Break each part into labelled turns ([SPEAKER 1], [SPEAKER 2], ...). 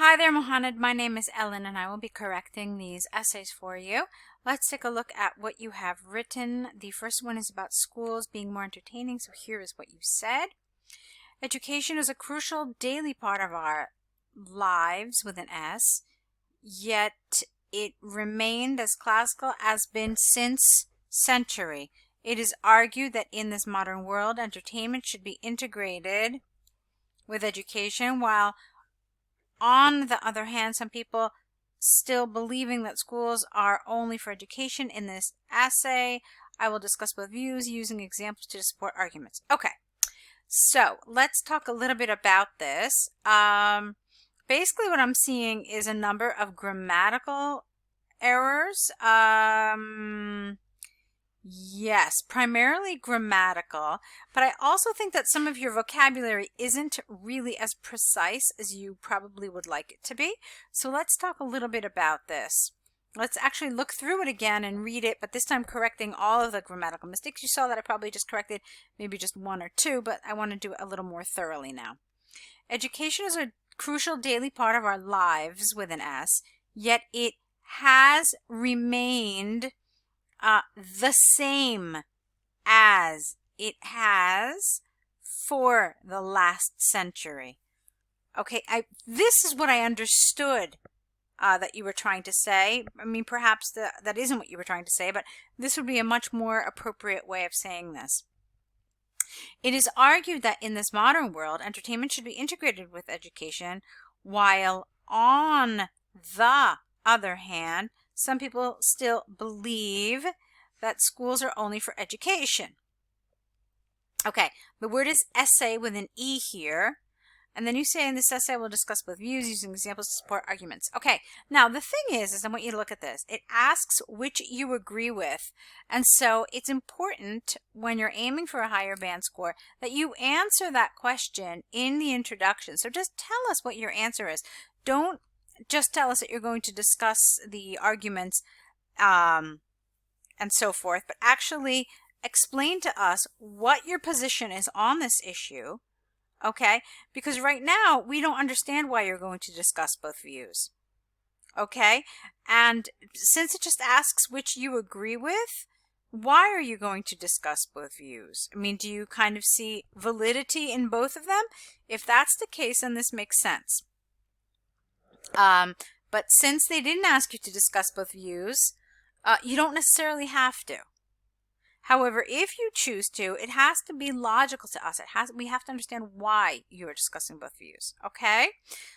[SPEAKER 1] Hi there, Mohaned. My name is Ellen, and I will be correcting these essays for you. Let's take a look at what you have written. The first one is about schools being more entertaining, so here is what you said. Education is a crucial daily part of our lives with an S, yet it remained as classical as been since century. It is argued that in this modern world, entertainment should be integrated with education, while on the other hand, some people still believing that schools are only for education. In this essay, I will discuss both views using examples to support arguments. Okay, so let's talk a little bit about this. Basically, what I'm seeing is a number of grammatical errors. Yes, primarily grammatical, but I also think that some of your vocabulary isn't really as precise as you probably would like it to be. So let's talk a little bit about this. Let's actually look through it again and read it, but this time correcting all of the grammatical mistakes. You saw that I probably just corrected maybe just one or two, but I want to do it a little more thoroughly now. Education is a crucial daily part of our lives with an S, yet it has remained the same as it has for the last century. Okay, this is what I understood that you were trying to say. I mean, perhaps that isn't what you were trying to say, but this would be a much more appropriate way of saying this. It is argued that in this modern world, entertainment should be integrated with education, while on the other hand, some people still believe that schools are only for education. Okay, the word is essay with an E here. And then you say in this essay, we'll discuss both views using examples to support arguments. Okay, now the thing is I want you to look at this. It asks which you agree with. And so it's important when you're aiming for a higher band score that you answer that question in the introduction. So just tell us what your answer is. Don't just tell us that you're going to discuss the arguments and so forth, but actually explain to us what your position is on this issue, okay? Because right now, we don't understand why you're going to discuss both views, okay? And since it just asks which you agree with, why are you going to discuss both views? I mean, do you kind of see validity in both of them? If that's the case, then this makes sense. But since they didn't ask you to discuss both views, you don't necessarily have to. However, if you choose to, it has to be logical to us. We have to understand why you are discussing both views. Okay?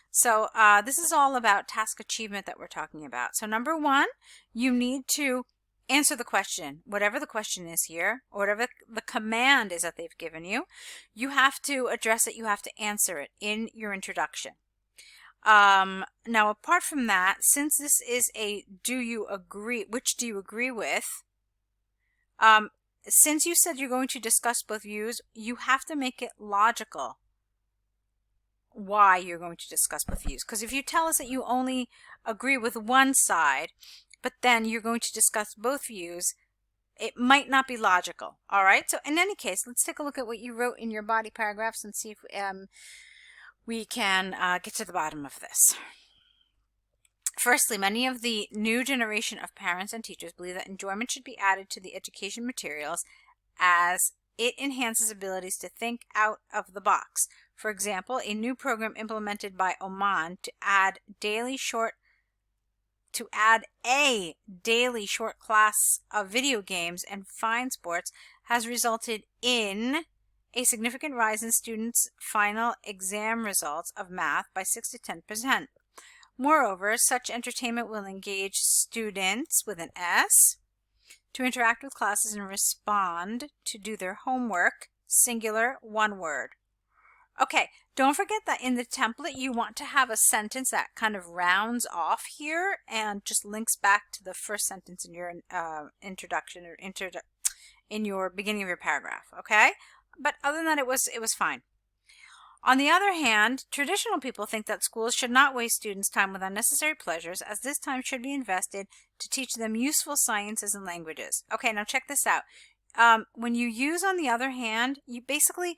[SPEAKER 1] So this is all about task achievement that we're talking about. So number one, you need to answer the question, whatever the question is here, or whatever the command is that they've given you. You have to address it. You have to answer it in your introduction. Now, apart from that, since this is a do you agree, which do you agree with, since you said you're going to discuss both views, you have to make it logical why you're going to discuss both views. Because if you tell us that you only agree with one side, but then you're going to discuss both views, it might not be logical. All right? So in any case, let's take a look at what you wrote in your body paragraphs and see if we can get to the bottom of this. Firstly, many of the new generation of parents and teachers believe that enjoyment should be added to the education materials as it enhances abilities to think out of the box. For example, a new program implemented by Oman to add a daily short class of video games and fine sports has resulted in a significant rise in students' final exam results of math by 6 to 10%. Moreover, such entertainment will engage students with an S to interact with classes and respond to do their homework, singular, one word. Okay, don't forget that in the template you want to have a sentence that kind of rounds off here and just links back to the first sentence in your introduction or in your beginning of your paragraph, okay? But other than that, it was fine. On the other hand, traditional people think that schools should not waste students' time with unnecessary pleasures, as this time should be invested to teach them useful sciences and languages. Okay, now check this out. When you use on the other hand, you basically,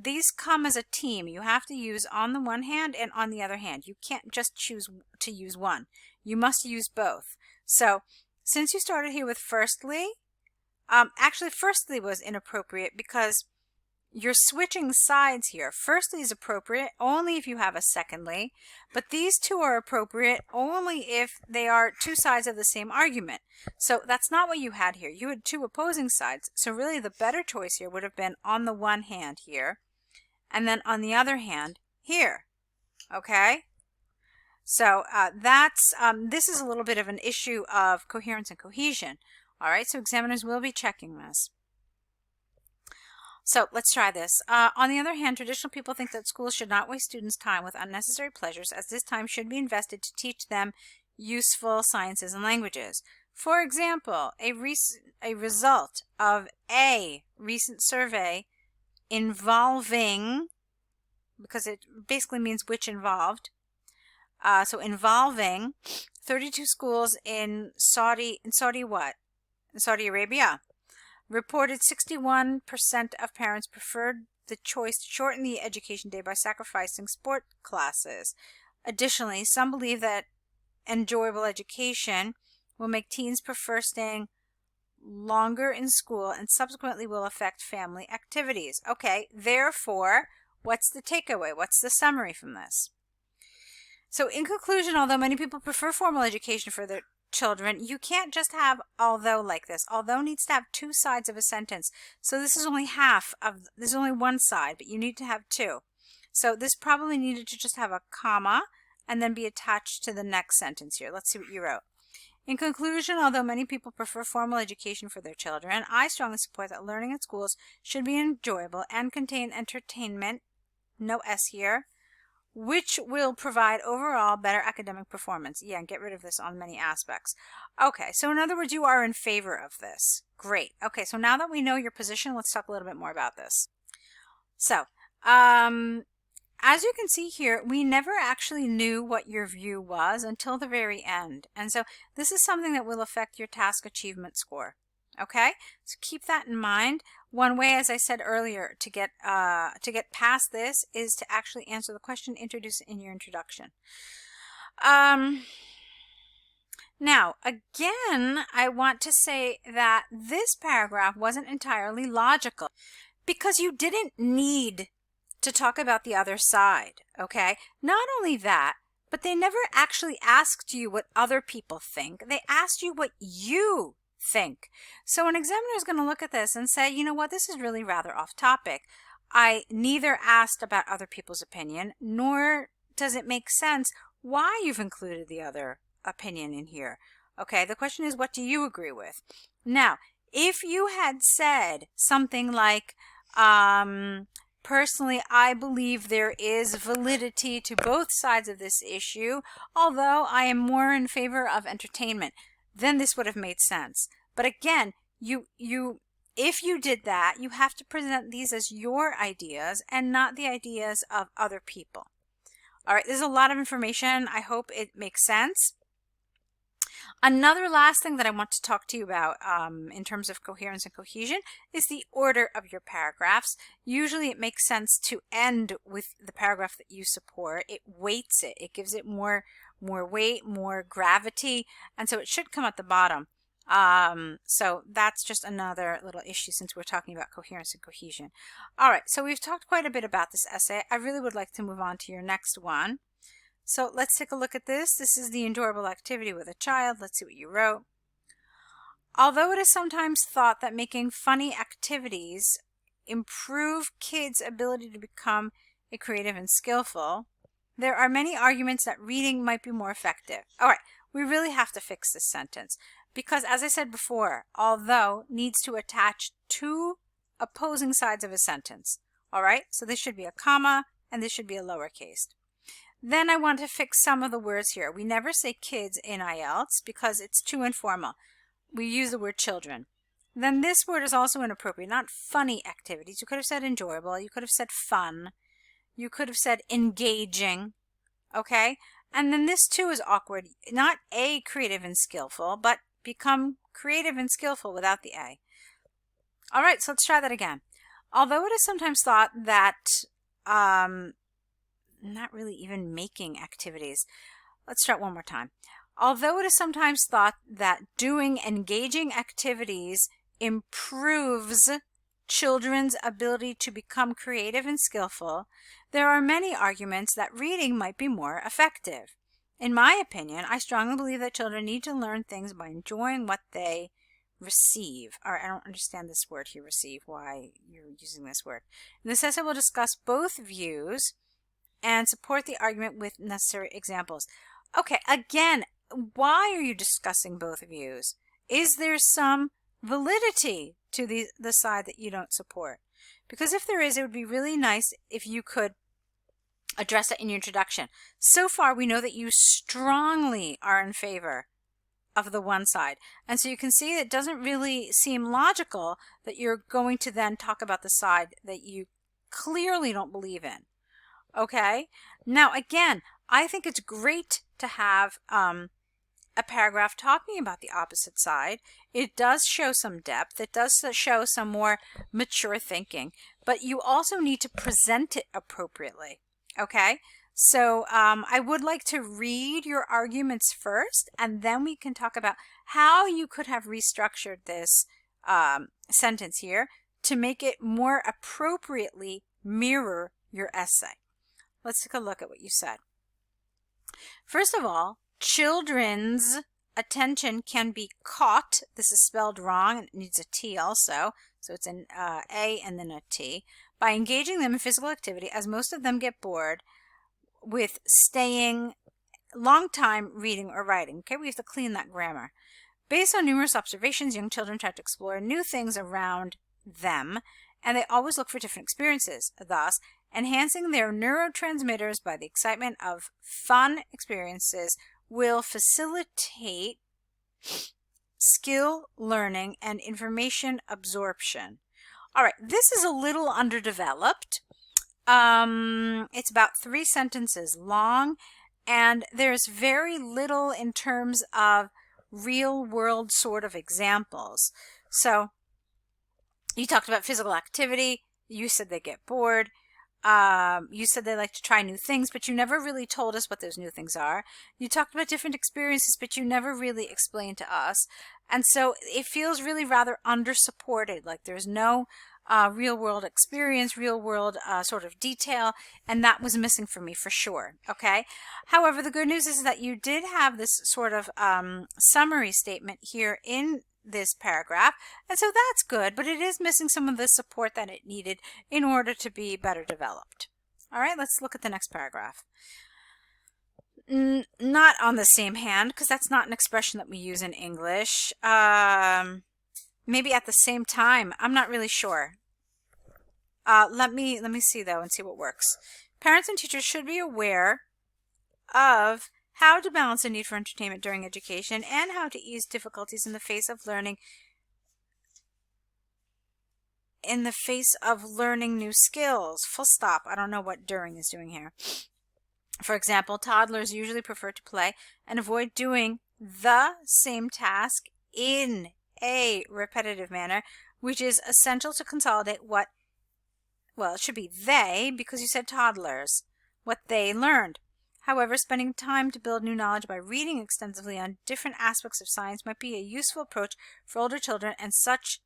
[SPEAKER 1] these come as a team. You have to use on the one hand and on the other hand. You can't just choose to use one. You must use both. So since you started here with firstly, actually firstly was inappropriate because you're switching sides here. Firstly is appropriate only if you have a secondly, but these two are appropriate only if they are two sides of the same argument. So that's not what you had here. You had two opposing sides. So really the better choice here would have been on the one hand here, and then on the other hand here. Okay? So this is a little bit of an issue of coherence and cohesion. All right, so examiners will be checking this. So let's try this. On the other hand, traditional people think that schools should not waste students' time with unnecessary pleasures, as this time should be invested to teach them useful sciences and languages. For example, a result of a recent survey involving, because it basically means which involved, so involving 32 schools in Saudi Arabia, reported 61% of parents preferred the choice to shorten the education day by sacrificing sport classes. Additionally, some believe that enjoyable education will make teens prefer staying longer in school and subsequently will affect family activities. Okay, therefore, what's the takeaway? What's the summary from this? So in conclusion, although many people prefer formal education for their children, you can't just have although like this. Although needs to have two sides of a sentence. So this is only this is only one side, but you need to have two. So this probably needed to just have a comma and then be attached to the next sentence here. Let's see what you wrote. In conclusion, although many people prefer formal education for their children, I strongly support that learning at schools should be enjoyable and contain entertainment, no S here, which will provide overall better academic performance. Yeah, and get rid of this on many aspects. Okay, so in other words, you are in favor of this. Great. Okay, so now that we know your position, let's talk a little bit more about this. So, as you can see here, we never actually knew what your view was until the very end. And so this is something that will affect your task achievement score. Okay, so keep that in mind. One way, as I said earlier, to get past this is to actually answer the question, introduce it in your introduction. Now, again, I want to say that this paragraph wasn't entirely logical because you didn't need to talk about the other side, okay? Not only that, but they never actually asked you what other people think. They asked you what you think. So an examiner is going to look at this and say, you know what, this is really rather off topic. I neither asked about other people's opinion, nor does it make sense why you've included the other opinion in here. Okay, the question is, what do you agree with? Now, if you had said something like, personally, I believe there is validity to both sides of this issue, although I am more in favor of entertainment, then this would have made sense. But again, if you did that, you have to present these as your ideas and not the ideas of other people. All right, there's a lot of information. I hope it makes sense. Another last thing that I want to talk to you about in terms of coherence and cohesion is the order of your paragraphs. Usually it makes sense to end with the paragraph that you support. It weights it. It gives it more weight, more gravity, and so it should come at the bottom. So that's just another little issue since we're talking about coherence and cohesion. All right, so we've talked quite a bit about this essay. I really would like to move on to your next one. So let's take a look at this. This is the enjoyable activity with a child. Let's see what you wrote. Although it is sometimes thought that making funny activities improve kids' ability to become creative and skillful, there are many arguments that reading might be more effective. All right, we really have to fix this sentence because, as I said before, although needs to attach two opposing sides of a sentence. All right, so this should be a comma and this should be a lowercase. Then I want to fix some of the words here. We never say kids in IELTS because it's too informal. We use the word children. Then this word is also inappropriate, not funny activities. You could have said enjoyable. You could have said fun. You could have said engaging. Okay? And then this too is awkward. Not a creative and skillful, but become creative and skillful without the A. All right, so let's try that again. Although it is sometimes thought that not really even making activities. Let's start one more time. Although it is sometimes thought that doing engaging activities improves children's ability to become creative and skillful, there are many arguments that reading might be more effective. In my opinion, I strongly believe that children need to learn things by enjoying what they receive. All right, I don't understand this word here, receive, why you're using this word. In this essay, we'll discuss both views and support the argument with necessary examples. Okay, again, why are you discussing both views? Is there some validity to the side that you don't support? Because if there is, it would be really nice if you could address it in your introduction. So far, we know that you strongly are in favor of the one side. And so you can see it doesn't really seem logical that you're going to then talk about the side that you clearly don't believe in. Okay? Now, again, I think it's great to have a paragraph talking about the opposite side. It does show some depth. It does show some more mature thinking. But you also need to present it appropriately. Okay? So I would like to read your arguments first, and then we can talk about how you could have restructured this sentence here to make it more appropriately mirror your essay. Let's take a look at what you said. First of all, children's attention can be caught. This is spelled wrong. It needs a T also. So it's an A and then a T. By engaging them in physical activity, as most of them get bored with staying long time reading or writing. Okay, we have to clean that grammar. Based on numerous observations, young children try to explore new things around them, and they always look for different experiences. Thus, enhancing their neurotransmitters by the excitement of fun experiences will facilitate skill learning and information absorption. All right, this is a little underdeveloped. It's about 3 sentences long, and there's very little in terms of real world sort of examples. So you talked about physical activity. You said they get bored. You said they like to try new things, but you never really told us what those new things are. You talked about different experiences, but you never really explained to us. And so it feels really rather under-supported, like there's no real-world experience, real-world sort of detail, and that was missing for me for sure, okay? However, the good news is that you did have this sort of summary statement here in this paragraph, and so that's good, but it is missing some of the support that it needed in order to be better developed. All right, let's look at the next paragraph. Not on the same hand, because that's not an expression that we use in English. Maybe at the same time. I'm not really sure. Let me see though and see what works. Parents and teachers should be aware of how to balance the need for entertainment during education and how to ease difficulties in the face of learning new skills. Full stop. I don't know what during is doing here. For example, toddlers usually prefer to play and avoid doing the same task in a repetitive manner, which is essential to consolidate what, well, it should be they, because you said toddlers, what they learned. However, spending time to build new knowledge by reading extensively on different aspects of science might be a useful approach for older children, and such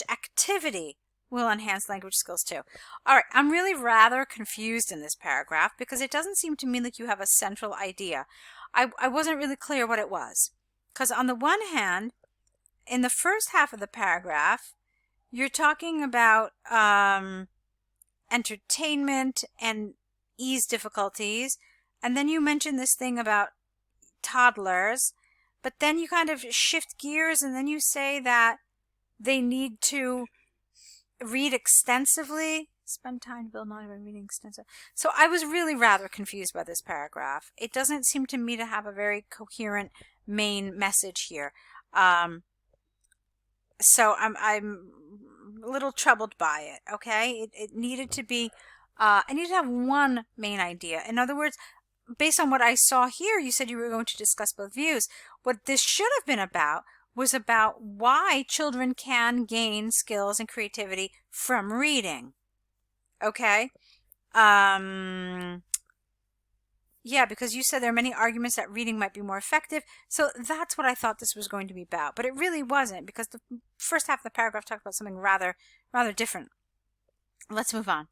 [SPEAKER 1] activity will enhance language skills too. All right, I'm really rather confused in this paragraph because it doesn't seem to me like you have a central idea. I wasn't really clear what it was. Because on the one hand, in the first half of the paragraph, you're talking about entertainment and ease difficulties, and then you mention this thing about toddlers, but then you kind of shift gears and then you say that they need to read extensively, spend time to build knowledge by reading extensively. So I was really rather confused by this paragraph. It doesn't seem to me to have a very coherent main message here. So I'm a little troubled by it, okay? It needed to be, I need to have one main idea. In other words, based on what I saw here, you said you were going to discuss both views. What this should have been about was about why children can gain skills and creativity from reading. Okay? Yeah, because you said there are many arguments that reading might be more effective. So that's what I thought this was going to be about. But it really wasn't, because the first half of the paragraph talked about something rather different. Let's move on.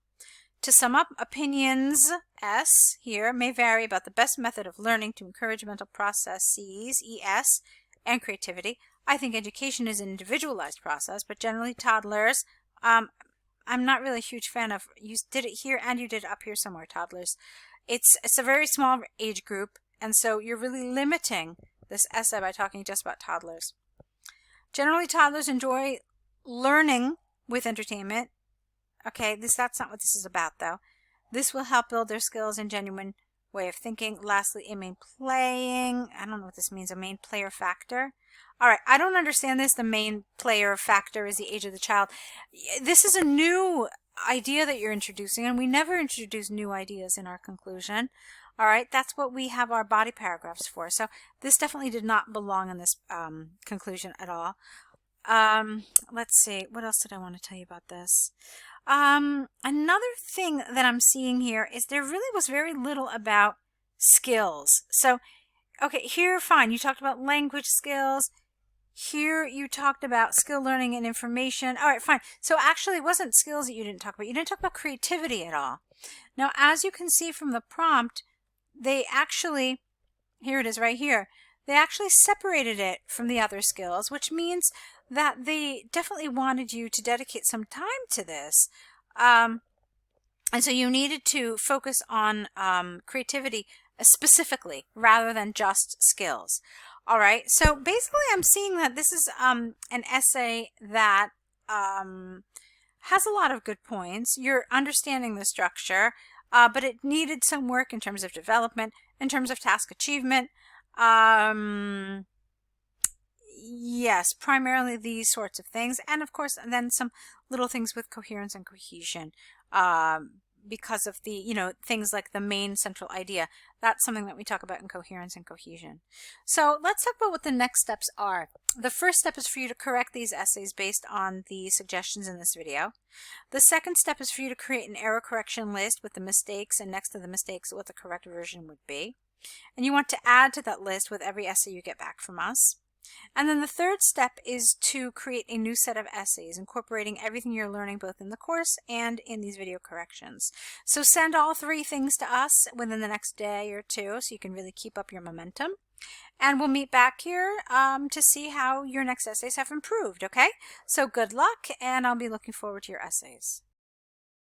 [SPEAKER 1] To sum up, opinions S here may vary about the best method of learning to encourage mental processes, ES, and creativity. I think education is an individualized process, but generally toddlers, I'm not really a huge fan of, you did it here and you did it up here somewhere, toddlers. It's a very small age group, and so you're really limiting this essay by talking just about toddlers. Generally, toddlers enjoy learning with entertainment. Okay, that's not what this is about, though. This will help build their skills and genuine way of thinking. Lastly, a main playing. I don't know what this means, a main player factor. All right, I don't understand this. The main player factor is the age of the child. This is a new idea that you're introducing, and we never introduce new ideas in our conclusion. All right, that's what we have our body paragraphs for. So this definitely did not belong in this conclusion at all. Let's see, what else did I want to tell you about this? Another thing that I'm seeing here is there really was very little about skills. So, okay, here, fine, you talked about language skills. Here you talked about skill learning and information. All right, fine. So actually it wasn't skills that you didn't talk about. You didn't talk about creativity at all. Now, as you can see from the prompt, they actually, here it is right here, they actually separated it from the other skills, which means that they definitely wanted you to dedicate some time to this. And so you needed to focus on creativity specifically rather than just skills. All right, so basically I'm seeing that this is an essay that has a lot of good points. You're understanding the structure, but it needed some work in terms of development, in terms of task achievement. Yes, primarily these sorts of things, and of course then some little things with coherence and cohesion, because of the things like the main central idea. That's something that we talk about in coherence and cohesion. So let's talk about what the next steps are. The first step is for you to correct these essays based on the suggestions in this video. The second step is for you to create an error correction list with the mistakes, and next to the mistakes what the correct version would be. And you want to add to that list with every essay you get back from us. And then the third step is to create a new set of essays, incorporating everything you're learning both in the course and in these video corrections. So send all three things to us within the next day or two so you can really keep up your momentum. And we'll meet back here to see how your next essays have improved, okay? So good luck, and I'll be looking forward to your essays.